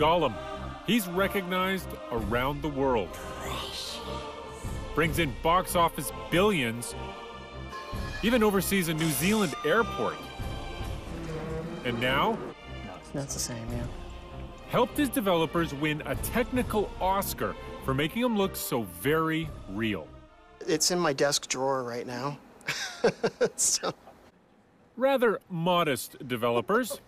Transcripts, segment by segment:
Gollum. He's recognized around the world. Brings in box office billions, even oversees a New Zealand airport. And now? No, it's the same, yeah. Helped his developers win a technical Oscar for making him look so very real. It's in my desk drawer right now. So. Rather modest developers.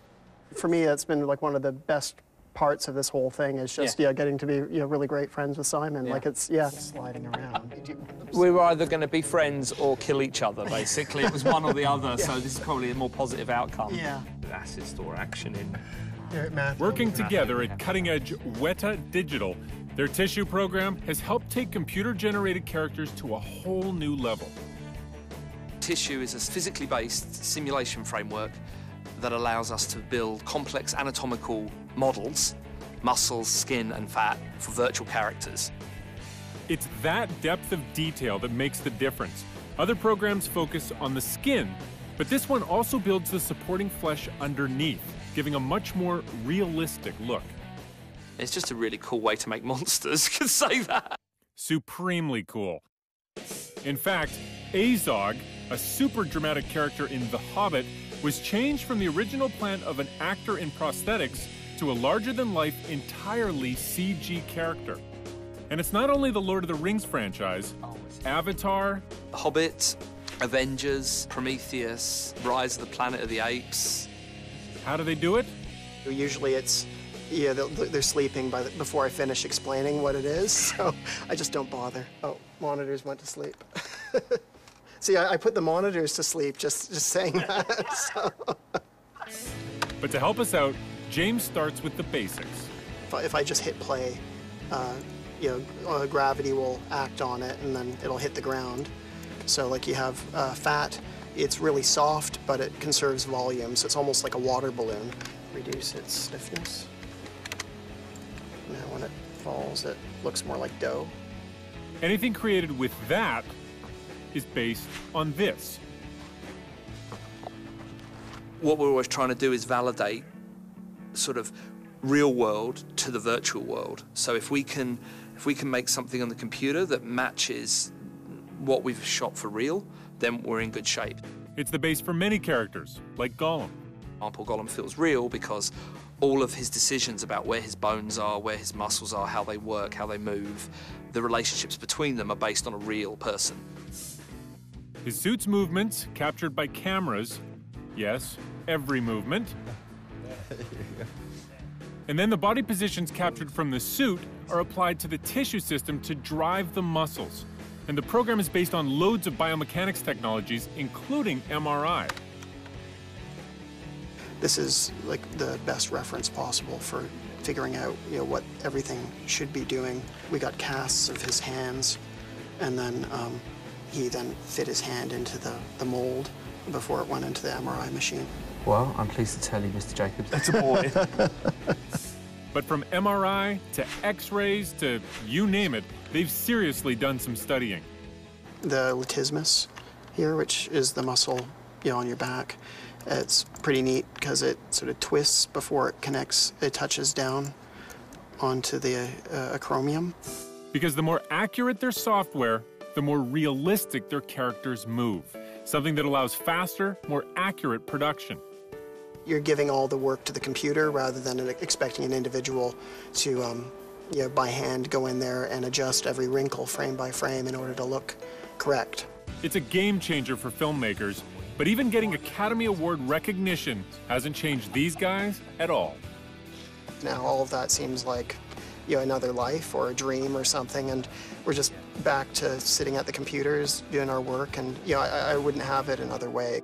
For me, it's been like one of the best parts of this whole thing is just getting to be really great friends with Simon. Like it's sliding around. We were either going to be friends or kill each other, basically. It was one or the other, so this is probably a more positive outcome. Yeah. Assist or action in. Working together at cutting-edge Weta Digital, their tissue program has helped take computer-generated characters to a whole new level. Tissue is a physically based simulation framework that allows us to build complex anatomical models, muscles, skin and fat, for virtual characters. It's that depth of detail that makes the difference. Other programs focus on the skin, but this one also builds the supporting flesh underneath, giving a much more realistic look. It's just a really cool way to make monsters, can say that. Supremely cool. In fact, Azog, a super dramatic character in The Hobbit, was changed from the original plan of an actor in prosthetics to a larger-than-life, entirely CG character. And it's not only the Lord of the Rings franchise, Avatar, Hobbit, Avengers, Prometheus, Rise of the Planet of the Apes. How do they do it? Usually it's, they're sleeping before I finish explaining what it is, so I just don't bother. Oh, monitors went to sleep. See, I put the monitors to sleep just saying that, so. But to help us out, James starts with the basics. If I just hit play, gravity will act on it and then it'll hit the ground. So like you have fat, it's really soft, but it conserves volume, so it's almost like a water balloon. Reduce its stiffness. Now when it falls, it looks more like dough. Anything created with that is based on this. What we're always trying to do is validate sort of real world to the virtual world. So if we can make something on the computer that matches what we've shot for real, then we're in good shape. It's the base for many characters, like Gollum. Gollum feels real because all of his decisions about where his bones are, where his muscles are, how they work, how they move, the relationships between them are based on a real person. His suit's movements, captured by cameras, yes, every movement. And then the body positions captured from the suit are applied to the tissue system to drive the muscles. And the program is based on loads of biomechanics technologies, including MRI. This is like the best reference possible for figuring out, what everything should be doing. We got casts of his hands, and then he then fit his hand into the mold before it went into the MRI machine. Well, I'm pleased to tell you, Mr. Jacobs, that's a boy. But from MRI to X-rays to you name it, they've seriously done some studying. The latissimus here, which is the muscle, on your back, it's pretty neat because it sort of twists before it connects, it touches down onto the acromion. Because the more accurate their software, the more realistic their characters move. Something that allows faster, more accurate production. You're giving all the work to the computer rather than expecting an individual to, by hand go in there and adjust every wrinkle frame by frame in order to look correct. It's a game changer for filmmakers, but even getting Academy Award recognition hasn't changed these guys at all. Now all of that seems like, another life or a dream or something, and we're just back to sitting at the computers doing our work, and I wouldn't have it another way.